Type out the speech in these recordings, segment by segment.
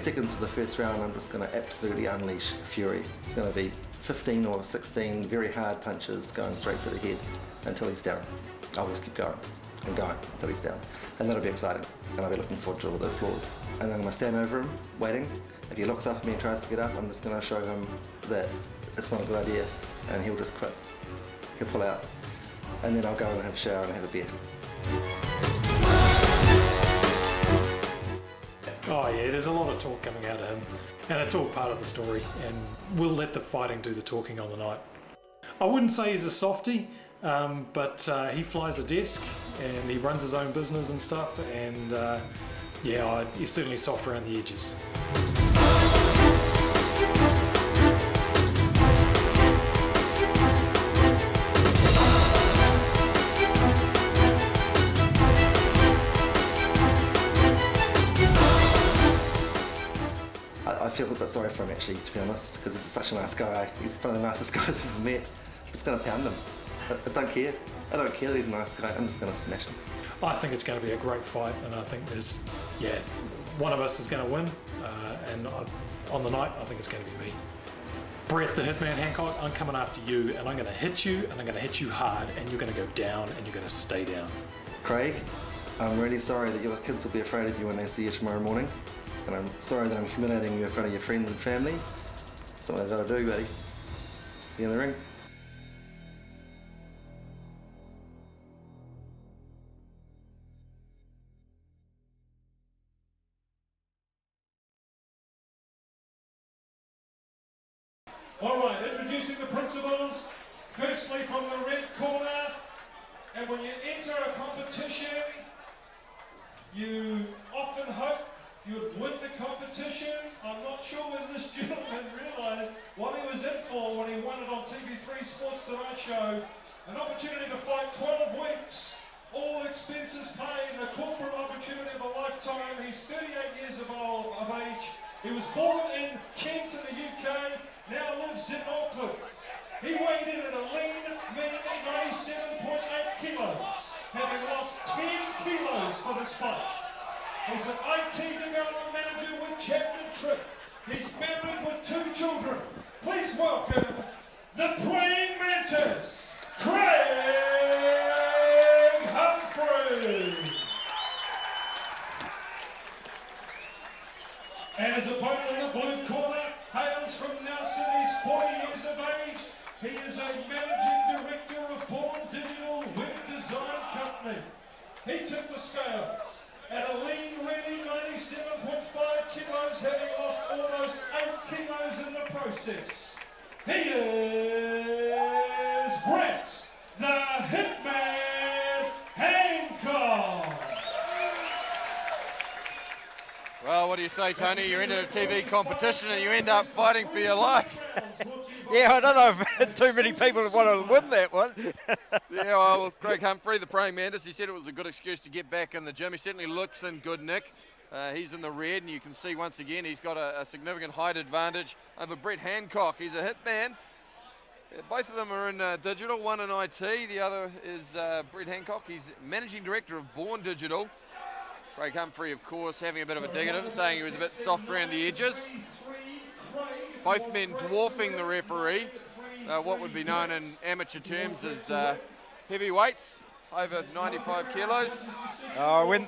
seconds for the first round, I'm just going to absolutely unleash fury. It's going to be 15 or 16 very hard punches going straight to the head until he's down. I'll just keep going and going until he's down. And that'll be exciting, and I'll be looking forward to all the applause. And then I'm going to stand over him, waiting. If he looks up at me and tries to get up, I'm just going to show him that it's not a good idea, and he'll just quit. He'll pull out. And then I'll go and have a shower and have a beer. Oh yeah, there's a lot of talk coming out of him, and it's all part of the story, and we'll let the fighting do the talking on the night. I wouldn't say he's a softie, but he flies a desk and he runs his own business and stuff, and yeah, he's certainly soft around the edges. I feel a bit sorry for him actually, to be honest, because he's such a nice guy. He's one of the nicest guys I've ever met. I'm just going to pound him. I don't care. I don't care that he's a nice guy. I'm just going to smash him. I think it's going to be a great fight, and I think yeah, one of us is going to win, and on the night, I think it's going to be me. Brett the Hitman Hancock, I'm coming after you, and I'm going to hit you, and I'm going to hit you hard, and you're going to go down, and you're going to stay down. Craig, I'm really sorry that your kids will be afraid of you when they see you tomorrow morning. And I'm sorry that I'm humiliating you in front of your friends and family. Something I've got to do, buddy. See you in the ring. All right, introducing the principals. Firstly, from the red corner, and when you enter a competition, you often hope you'd win the competition. I'm not sure whether this gentleman realised what he was in for when he won it on TV3 Sports Tonight Show. An opportunity to fight 12 weeks, all expenses paid, a corporate opportunity of a lifetime. He's 38 years of age. He was born in Kent in the UK, now lives in Auckland. He weighed in at a lean, mean 97.8 kilos, having lost 10 kilos for this fight. He's an IT development manager with Chapman Trick. He's married with 2 children. Please welcome the praying mantis, Craig Humphrey. And his opponent in the blue corner hails from Nelson. He's 40 years of age. He is a managing director of Born Digital Web Design Company. He took the scales at a lean, ready 97.5 kilos, having lost almost 8 kilos in the process. He is Brett the Hitman Hancock. Well, what do you say, Tony? You're into a TV competition and you end up fighting for your life. Yeah, I don't know if too many people want to win that one. Yeah, well, with Craig Humphrey, the praying mantis, he said it was a good excuse to get back in the gym. He certainly looks in good nick. He's in the red, and you can see once again he's got a significant height advantage over Brett Hancock. He's a hitman. Both of them are in digital, one in IT, the other is Brett Hancock. He's managing director of Born Digital. Craig Humphrey, of course, having a bit of a dig at him, saying he was a bit soft around the edges. Both men dwarfing the referee, what would be known in amateur terms as heavyweights, over 95 kilos.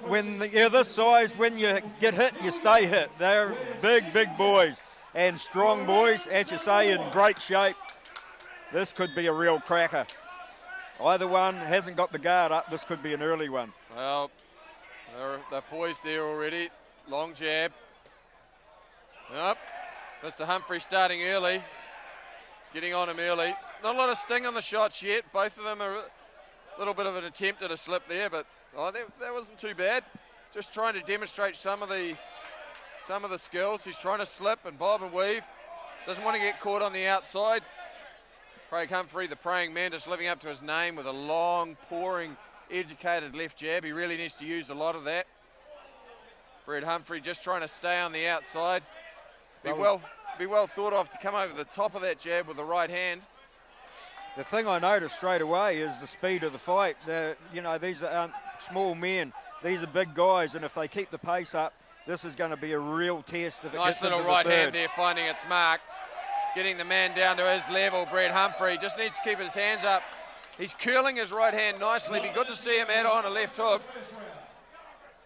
When you're this size, when you get hit, you stay hit. They're big, big boys and strong boys, as you say, in great shape. This could be a real cracker. Either one hasn't got the guard up. This could be an early one. Well, they're poised there already. Long jab. Up. Mr. Humphrey starting early. Getting on him early. Not a lot of sting on the shots yet. Both of them are a little bit of an attempt at a slip there, but that wasn't too bad. Just trying to demonstrate some of the skills. He's trying to slip and bob and weave. Doesn't want to get caught on the outside. Craig Humphrey, the praying mantis, living up to his name with a long, pouring, educated left jab. He really needs to use a lot of that. Brett Humphrey just trying to stay on the outside. Be well thought of to come over the top of that jab with the right hand. The thing I noticed straight away is the speed of the fight. You know, these aren't small men. These are big guys, and if they keep the pace up, This is going to be a real test if it Nice gets little into the right hand third. there, finding its mark. Getting the man down to his level, Brett Humphrey. Just needs to keep his hands up. He's curling his right hand nicely. Be good to see him add on a left hook.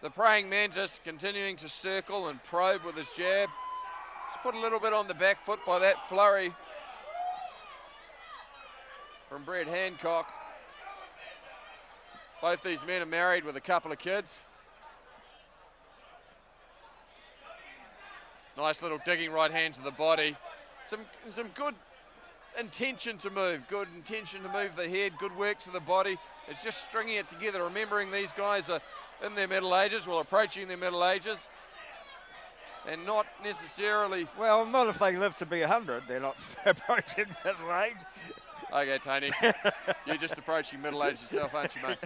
The praying mantis continuing to circle and probe with his jab. Just put a little bit on the back foot by that flurry from Brett Hancock. Both these men are married with a couple of kids. Nice little digging right hand to the body. Some good intention to move, the head, good work to the body. It's just stringing it together, remembering these guys are in their middle ages, well, approaching their middle ages, and not necessarily... Well, not if they live to be 100, they're not approaching middle age. Okay, Tony, you're just approaching middle age yourself, aren't you, mate?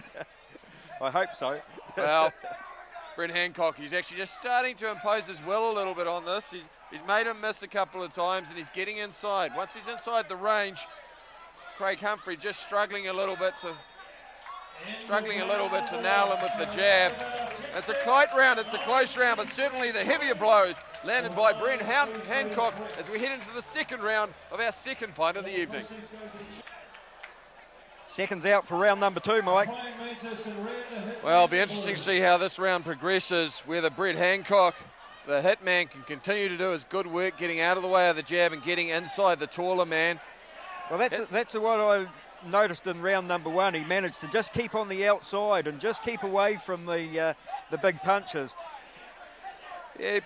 I hope so. Well, Brett Hancock, he's actually just starting to impose his will a little bit on this. He's made him miss a couple of times, and he's getting inside. Once he's inside the range, Craig Humphrey just struggling a little bit to nail him with the jab. It's a tight round, it's a close round, but certainly the heavier blows landed by Brett Hancock as we head into the second round of our second fight of the evening. Seconds out for round number 2, Mike. Well, it'll be interesting to see how this round progresses, whether Brett Hancock, the hitman, can continue to do his good work, getting out of the way of the jab and getting inside the taller man. Well, that's what I noticed in round number 1. He managed to just keep on the outside and just keep away from the big punches. Yeah,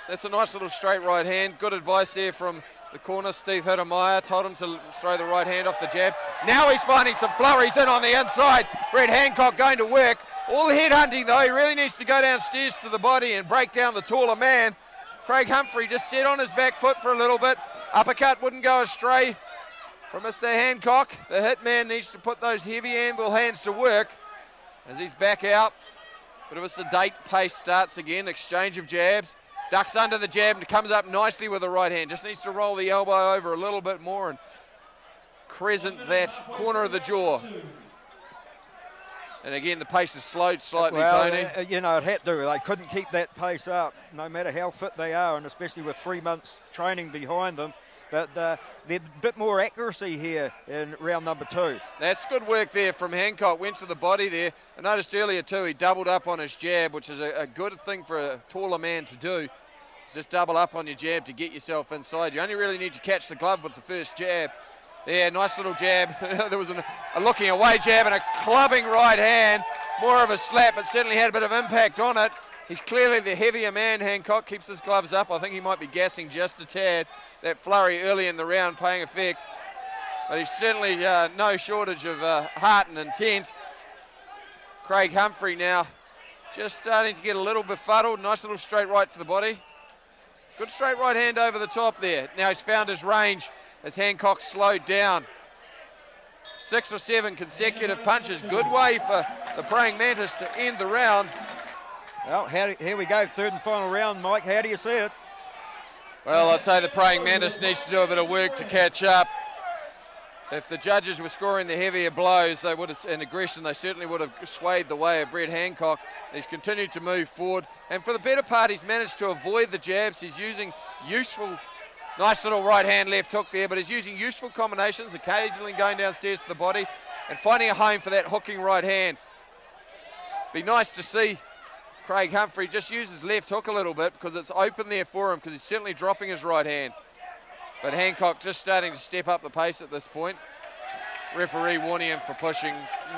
that's a nice little straight right hand. Good advice there from the corner, Steve Hittermeyer. Told him to throw the right hand off the jab. Now he's finding some flurries in on the inside. Brett Hancock going to work. All the head hunting though, he really needs to go downstairs to the body and break down the taller man. Craig Humphrey just sat on his back foot for a little bit. Uppercut wouldn't go astray from Mr. Hancock. The hitman needs to put those heavy anvil hands to work as he's back out. Bit of a sedate pace starts again, exchange of jabs. Ducks under the jab and comes up nicely with the right hand. Just needs to roll the elbow over a little bit more and crescent that corner of the jaw. And again, the pace is slowed slightly, Tony. You know, it had to. They couldn't keep that pace up, no matter how fit they are, and especially with 3 months training behind them. But there's a bit more accuracy here in round number 2. That's good work there from Hancock. Went to the body there. I noticed earlier too, he doubled up on his jab, which is a good thing for a taller man to do. Just double up on your jab to get yourself inside. You only really need to catch the glove with the first jab. Yeah, nice little jab. There was a looking away jab and a clubbing right hand. More of a slap, but certainly had a bit of impact on it. He's clearly the heavier man. Hancock keeps his gloves up. I think he might be gassing just a tad. That flurry early in the round paying effect. But he's certainly no shortage of heart and intent. Craig Humphrey now just starting to get a little befuddled. Nice little straight right to the body. Good straight right hand over the top there. Now he's found his range as Hancock slowed down. 6 or 7 consecutive punches. Good way for the praying mantis to end the round. Well, here we go, third and final round, Mike. How do you see it? Well, I'd say the praying mantis needs to do a bit of work to catch up. If the judges were scoring the heavier blows, they would have, in aggression, they certainly would have swayed the way of Brett Hancock. He's continued to move forward, and for the better part, he's managed to avoid the jabs. He's using useful, nice little right hand, left hook there, but he's using useful combinations, occasionally going downstairs to the body and finding a home for that hooking right hand. Be nice to see Craig Humphrey just use his left hook a little bit because it's open there for him, because he's certainly dropping his right hand. But Hancock just starting to step up the pace at this point. Referee warning him for pushing.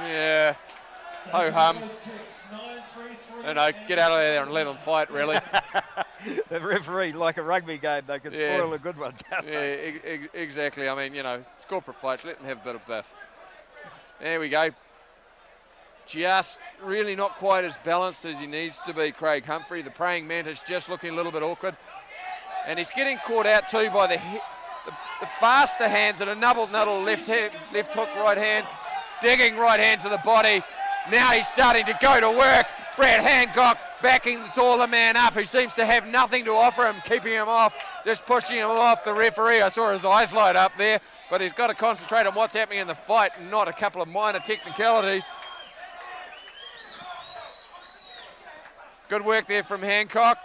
Yeah, ho-hum. No, get out of there and let them fight, really. The referee, like a rugby game, they can spoil a good one, can't they? Yeah, exactly. I mean, you know, it's corporate fights. Let them have a bit of biff. There we go. Just really not quite as balanced as he needs to be, Craig Humphrey. The praying mantis just looking a little bit awkward. And he's getting caught out too by the faster hands and a nuddle left hook right hand, digging right hand to the body. Now he's starting to go to work. Brett Hancock backing the taller man up, who seems to have nothing to offer him, keeping him off, just pushing him off the referee. I saw his eyes light up there, but he's got to concentrate on what's happening in the fight and not a couple of minor technicalities. Good work there from Hancock.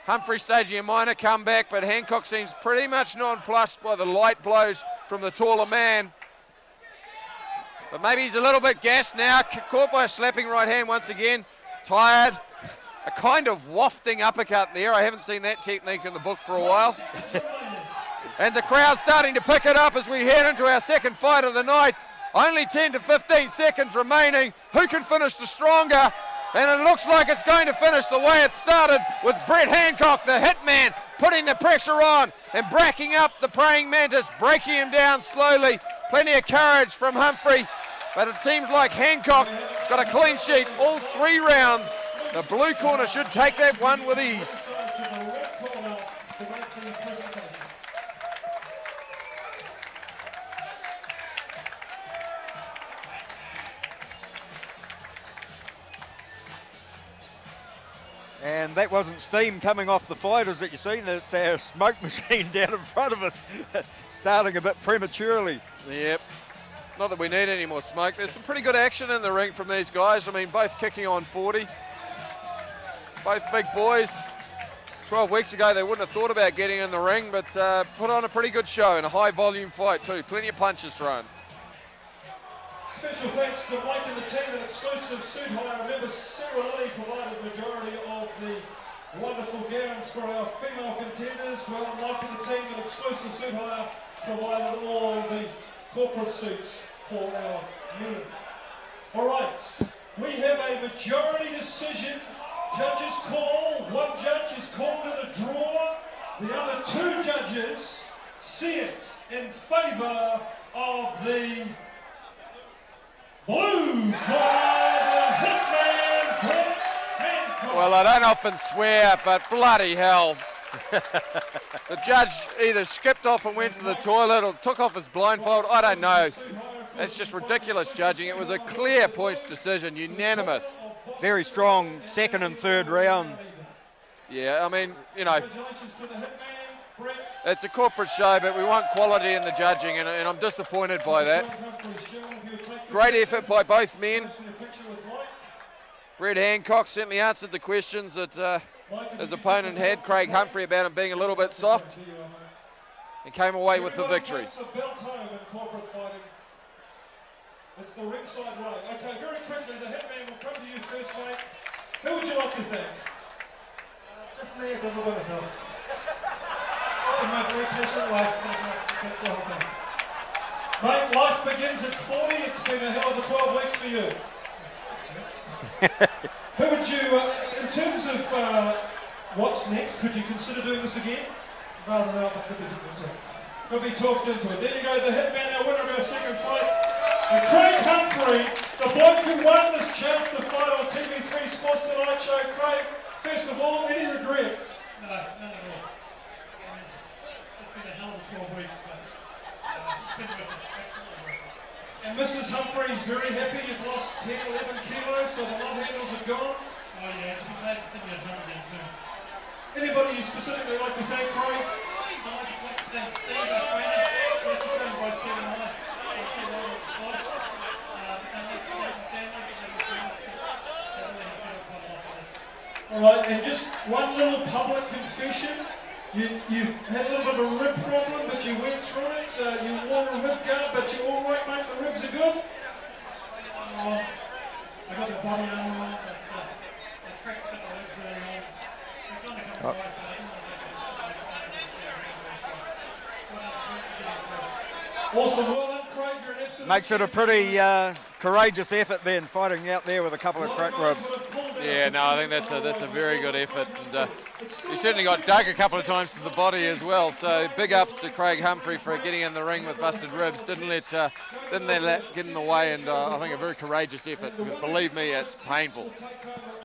Humphrey staging a minor comeback, but Hancock seems pretty much nonplussed by the light blows from the taller man. But maybe he's a little bit gassed now, caught by a slapping right hand once again. Tired. A kind of wafting uppercut there. I haven't seen that technique in the book for a while. And the crowd's starting to pick it up as we head into our second fight of the night. Only 10 to 15 seconds remaining. Who can finish the stronger? And it looks like it's going to finish the way it started, with Brett Hancock, the hitman, putting the pressure on and bracking up the praying mantis, breaking him down slowly. Plenty of courage from Humphrey, but it seems like Hancock got a clean sheet all 3 rounds. The blue corner should take that one with ease. And that wasn't steam coming off the fighters that you seen. It's our smoke machine down in front of us, starting a bit prematurely. Yep. Not that we need any more smoke. There's some pretty good action in the ring from these guys. I mean, both kicking on 40. Both big boys. 12 weeks ago, they wouldn't have thought about getting in the ring, but put on a pretty good show and a high-volume fight too. Plenty of punches thrown. Special thanks to Mike and the team at Exclusive Suit Hire. Remember, Sarah Lilly provided the majority of the wonderful gowns for our female contenders. Well, Mike and the team at Exclusive Suit Hire provided all the corporate suits for our men. All right, we have a majority decision. Judges call. One judge is called in a draw. The other 2 judges see it in favour of the blue corner, the hitman, Brett Hancock. Well, I don't often swear, but bloody hell. The judge either skipped off and went to the toilet or took off his blindfold. I don't know. It's just ridiculous judging. It was a clear points decision, unanimous. Very strong second and third round. Yeah, I mean, you know, it's a corporate show, but we want quality in the judging, and I'm disappointed by that. Great effort by both men. Brett Hancock certainly answered the questions that his opponent had, Craig Humphrey, about him being a little bit soft, and came away with the victory. It's the ringside way. Okay, very quickly, the hitman will come to you first, mate. Who would you like to thank? Just me, I don't know by myself. Oh, my very patient wife. Thank the whole time. Mate, life begins at 40. It's been a hell of a 12 weeks for you. Who would you, in terms of what's next, could you consider doing this again? Rather than I could be talked into it. Could be talked into it. There you go, the hitman, our winner of our second fight. And Craig Humphrey, the bloke who won this chance to fight on TV3 Sports Tonight Show. Craig, first of all, any regrets? No, none at all. It's been a hell of 12 weeks, but it's been worth it, absolutely worth it. And Mrs. Humphrey is very happy you've lost 10, 11 kilos, so the love handles are gone. Oh yeah, it's been glad to see me at home again too. Anybody you specifically like to thank, Craig? I'd like to thank Steve, our trainer. We have to train both Kevin and I. All right, and just one little public confession. You've had a little bit of a rib problem, but you went through it. You wore a rib guard, but you're all right, mate. The ribs are good. I got the body armor on, but I cracked a couple of ribs early on. I kind of got right, but I didn't want to take it Awesome, well done, Craig. You're an absolute Makes it a pretty courageous effort then, fighting out there with a couple of crack ribs. Yeah, no, I think that's a very good effort, and he certainly got dug a couple of times to the body as well. So big ups to Craig Humphrey for getting in the ring with busted ribs. Didn't let that get in the way, and I think a very courageous effort, because believe me, it's painful.